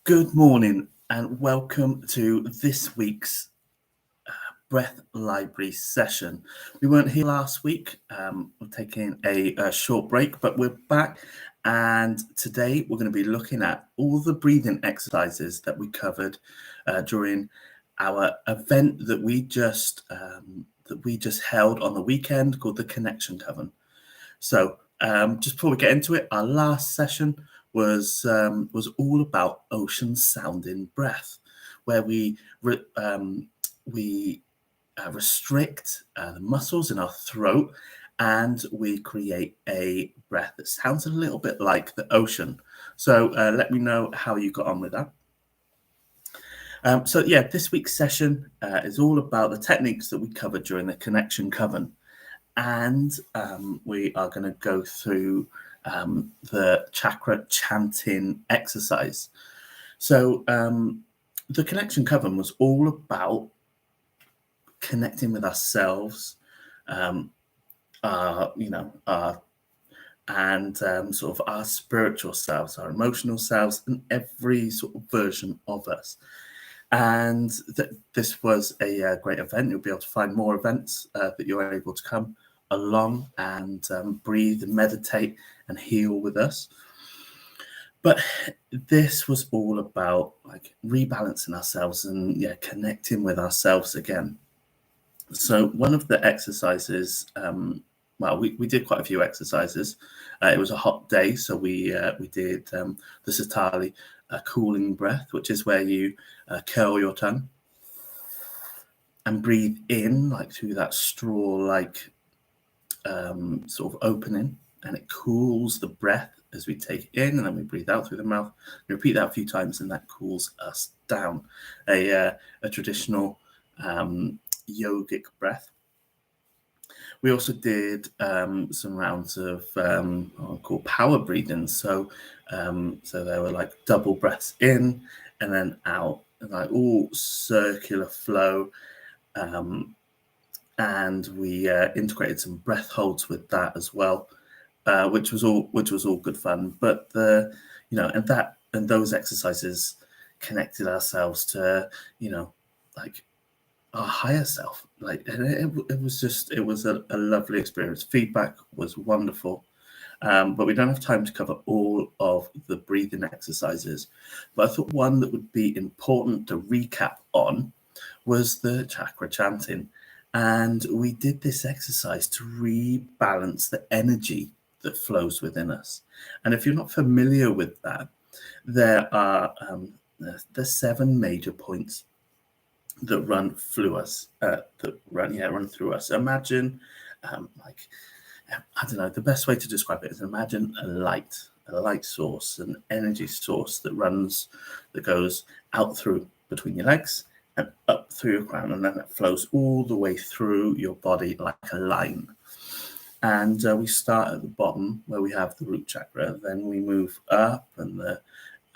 Good morning and welcome to this week's Breath Library session. We weren't here last week. We're taking a short break, but we're back. And today we're going to be looking at all the breathing exercises that we covered during our event that we just held on the weekend called the Connection Coven. So just before we get into it, our last session was all about ocean sounding breath, where we restrict the muscles in our throat and we create a breath that sounds a little bit like the ocean. So let me know how you got on with that. This week's session is all about the techniques that we covered during the Connection Coven. And we are going to go through the chakra chanting exercise. So the Connection Coven was all about connecting with ourselves, sort of our spiritual selves, our emotional selves, and every sort of version of us. And this was a great event. You'll be able to find more events that you're able to come along and breathe and meditate and heal with us. But this was all about like rebalancing ourselves and connecting with ourselves again. So one of the exercises, we did quite a few exercises. It was a hot day, so we did the Sacral cooling breath, which is where you curl your tongue and breathe in like through that straw-like sort of opening, and it cools the breath as we take it in, and then we breathe out through the mouth. We repeat that a few times, and that cools us down. A traditional yogic breath. We also did some rounds of called power breathing. So there were like double breaths in and then out, and like all circular flow. And we integrated some breath holds with that as well, which was all good fun. But those exercises connected ourselves to like our higher self. Like, and it was a lovely experience. Feedback was wonderful. But we don't have time to cover all of the breathing exercises. But I thought one that would be important to recap on was the chakra chanting. And we did this exercise to rebalance the energy that flows within us. And if you're not familiar with that, there are the 7 major points that run through us. Run through us. Imagine, the best way to describe it is imagine a light source, an energy source that goes out through between your legs and up through your crown, and then it flows all the way through your body like a line. And we start at the bottom where we have the root chakra, then we move up and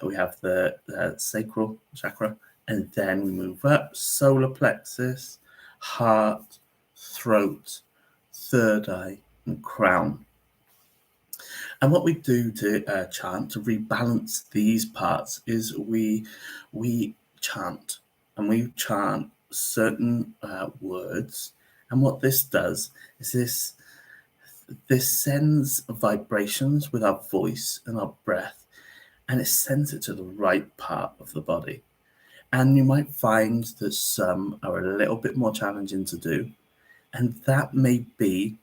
we have the sacral chakra, and then we move up solar plexus, heart, throat, third eye, and crown. And what we do to chant, to rebalance these parts, is we chant. And we chant certain words. And what this does is this sends vibrations with our voice and our breath, and it sends it to the right part of the body. And you might find that some are a little bit more challenging to do. And that may be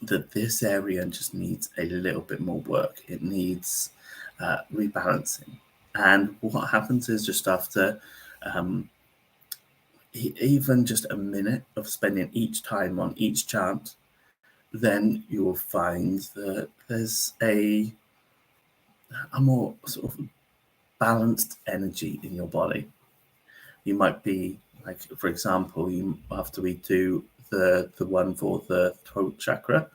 that this area just needs a little bit more work. It needs rebalancing. And what happens is just after even just a minute of spending each time on each chant, then you will find that there's a more sort of balanced energy in your body. You might be like, for example, after we do the one for the throat chakra,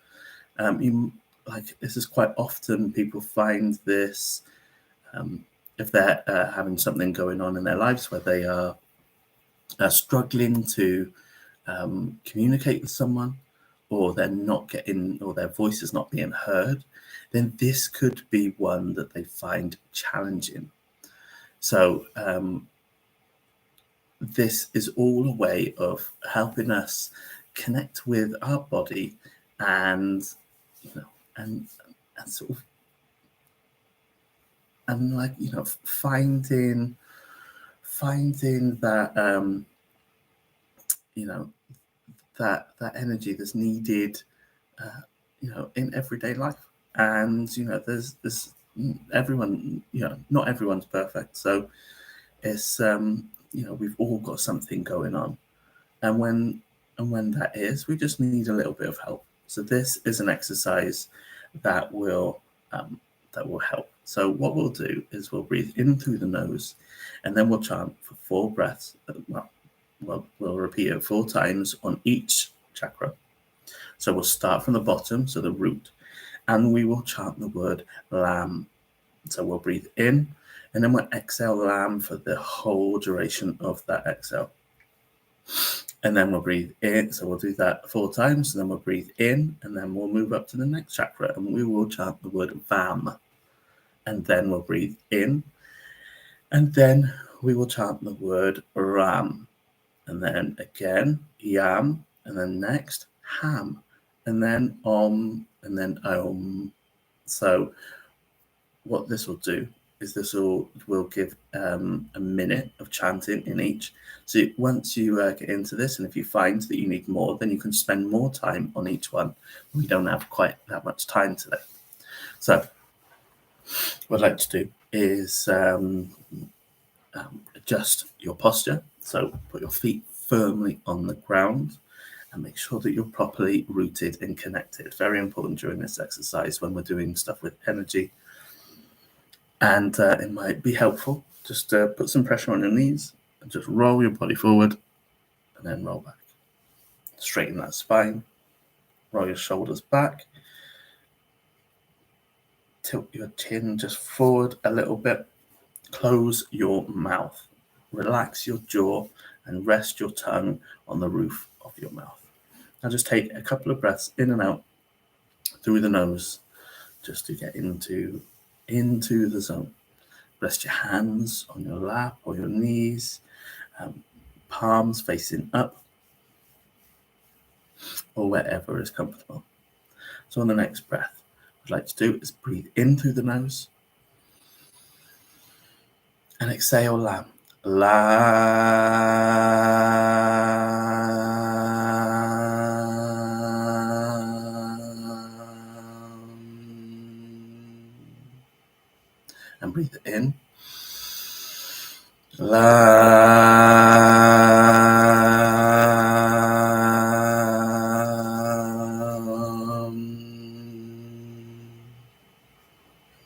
this is quite often people find this if they're having something going on in their lives where they are struggling to communicate with someone, or they're not getting, or their voice is not being heard, then this could be one that they find challenging. So this is all a way of helping us connect with our body, and and sort of, and like finding that that energy that's needed in everyday life. And there's everyone, not everyone's perfect, so it's we've all got something going on, and when that is, we just need a little bit of help. So this is an exercise that will help. So what we'll do is we'll breathe in through the nose, and then we'll chant for 4 breaths. We'll repeat it 4 times on each chakra. So we'll start from the bottom, so the root, and we will chant the word Lam. So we'll breathe in, and then we'll exhale Lam for the whole duration of that exhale. And then we'll breathe in. So we'll do that 4 times, and then we'll breathe in, and then we'll move up to the next chakra, and we will chant the word Vam. And then we'll breathe in, and then we will chant the word Ram. And then again, Yam, and then next, Ham, and then Om, and then Om. So what this will do is this will give a minute of chanting in each. So once you get into this, and if you find that you need more, then you can spend more time on each one. We don't have quite that much time today. So what I'd like to do is adjust your posture. So put your feet firmly on the ground and make sure that you're properly rooted and connected. Very important during this exercise when we're doing stuff with energy. And it might be helpful just to put some pressure on your knees and just roll your body forward and then roll back. Straighten that spine, roll your shoulders back, tilt your chin just forward a little bit, close your mouth, relax your jaw, and rest your tongue on the roof of your mouth. Now just take a couple of breaths in and out through the nose just to get into the zone. Rest your hands on your lap or your knees, palms facing up, or wherever is comfortable. So on the next breath, what I'd like to do is breathe in through the nose and exhale Lam. And breathe it in.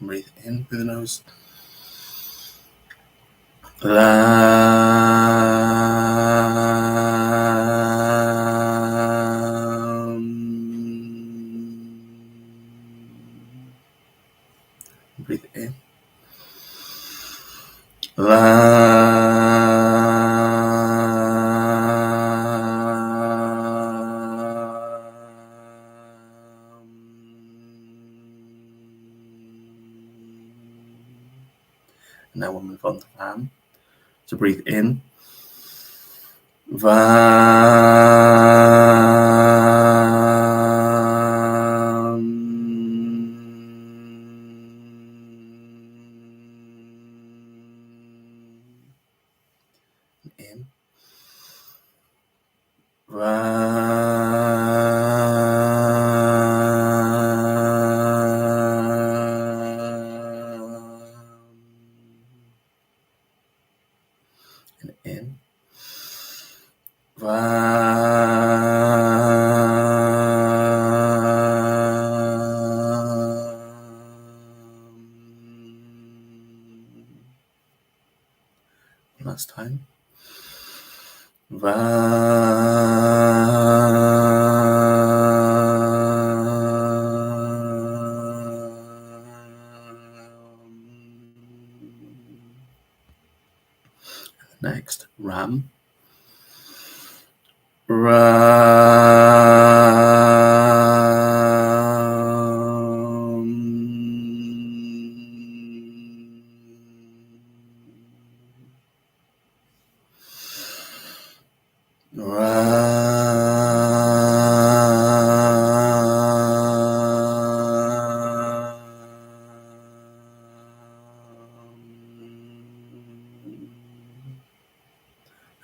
Breathe in through the nose. Breathe in. Now we'll move on to Vam. So breathe in. Vam. In. And in. Last time. Next, Ram.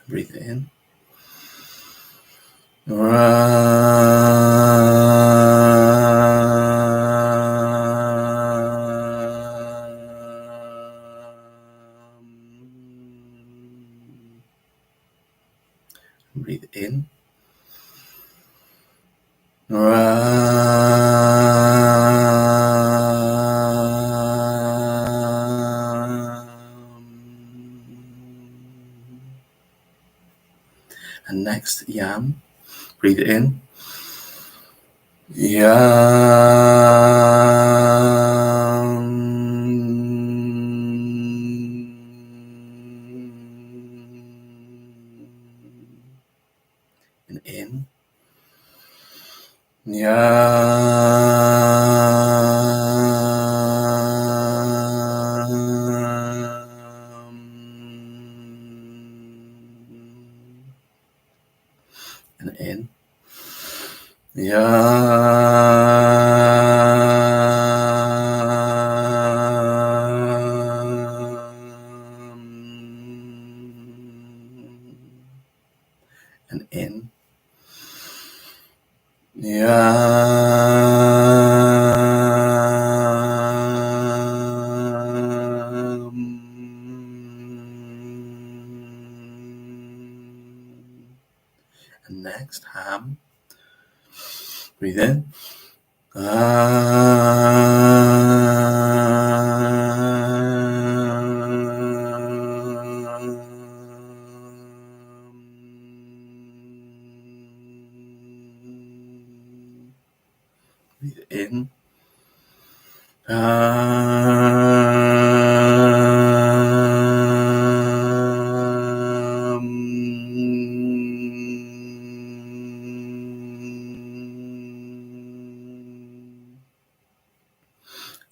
Breathe in. Breathe in. And next, yam. Breathe in. And in. And in. And in. And next, ham. Breathe in. Breathe in.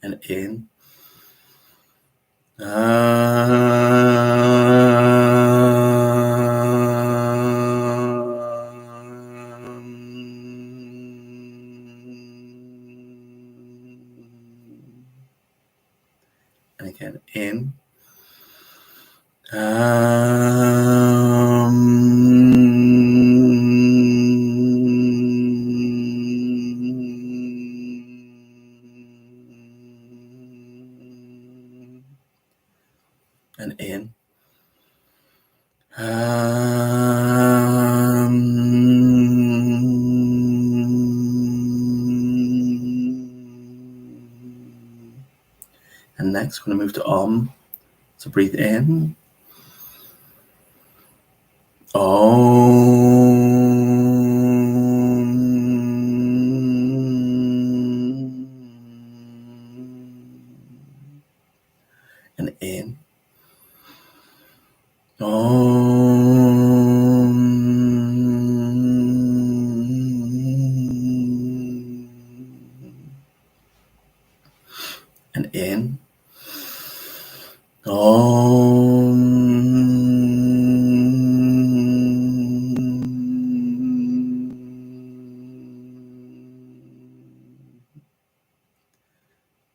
And in. And again, in. And in. And next, we're going to move to Om. So breathe in. And in. And in.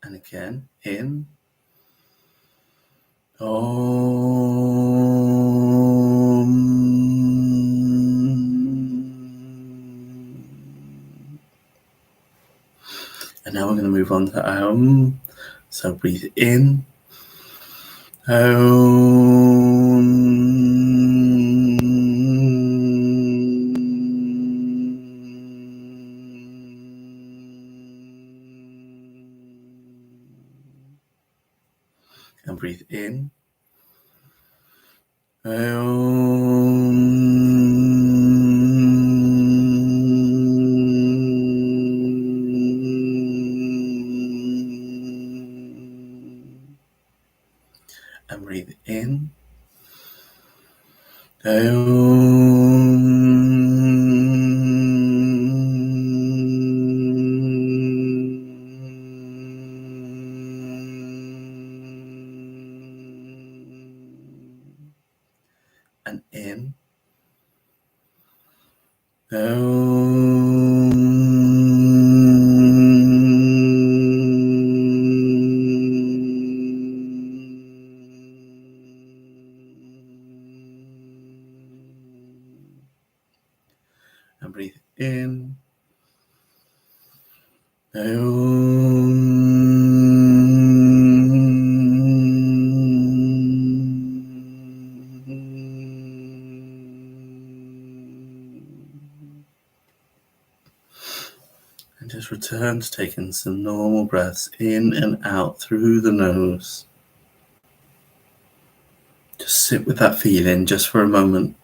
And again, in. And now we're going to move on to Om. So breathe in. And breathe in. And breathe in. And in. And breathe in. And just return to taking some normal breaths in and out through the nose. Just sit with that feeling just for a moment.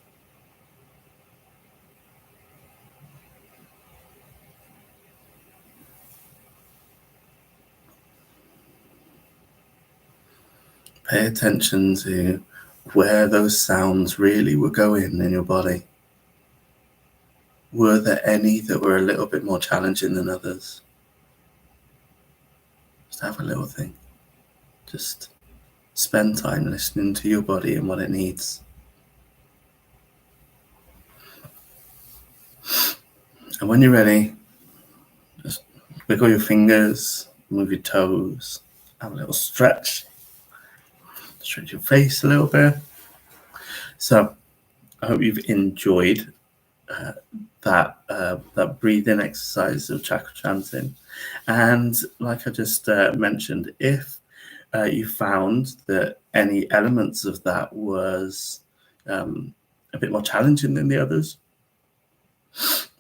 Pay attention to where those sounds really were going in your body. Were there any that were a little bit more challenging than others? Just have a little think. Just spend time listening to your body and what it needs. And when you're ready, just wiggle your fingers, move your toes, have a little stretch. Stretch your face a little bit. So I hope you've enjoyed that breathing exercise of chakra chanting. And like I just mentioned, if you found that any elements of that was a bit more challenging than the others,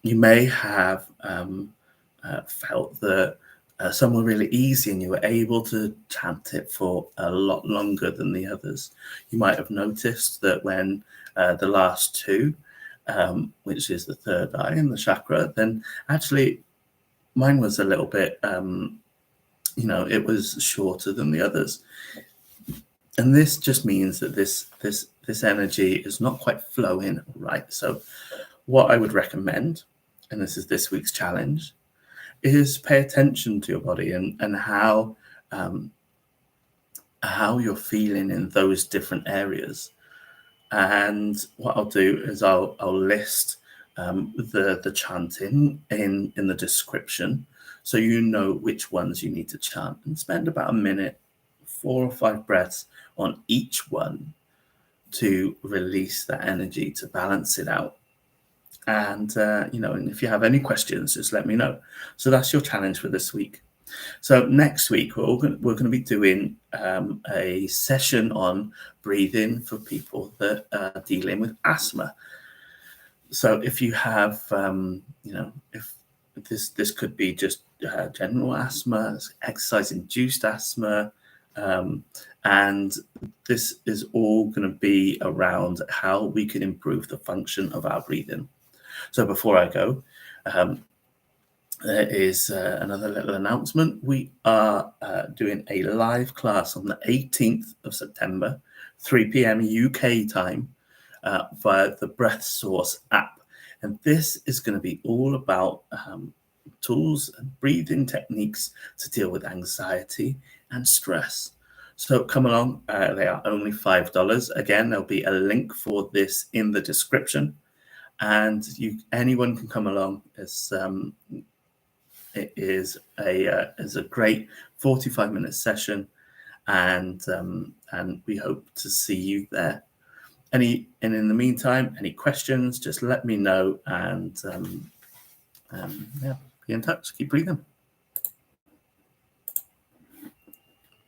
you may have felt that some were really easy and you were able to chant it for a lot longer than the others. You might have noticed that when the last two, which is the third eye and the chakra, then actually mine was a little bit, it was shorter than the others. And this just means that this energy is not quite flowing right. So what I would recommend, and this is this week's challenge, is pay attention to your body and how you're feeling in those different areas. And what I'll do is I'll list the chanting in the description, so you know which ones you need to chant, and spend about a minute, 4 or 5 breaths on each one to release that energy, to balance it out. And and if you have any questions, just let me know. So that's your challenge for this week. So next week we're going to be doing a session on breathing for people that are dealing with asthma. So if you have, if this could be just general asthma, exercise-induced asthma, and this is all going to be around how we can improve the function of our breathing. So before I go, there is another little announcement. We are doing a live class on the 18th of September, 3 p.m. UK time, via the Breath Source app. And this is going to be all about tools and breathing techniques to deal with anxiety and stress. So come along. They are only $5. Again, there'll be a link for this in the description. And anyone can come along. It is a great 45-minute session, and we hope to see you there. And in the meantime, any questions, just let me know, and be in touch. Keep breathing.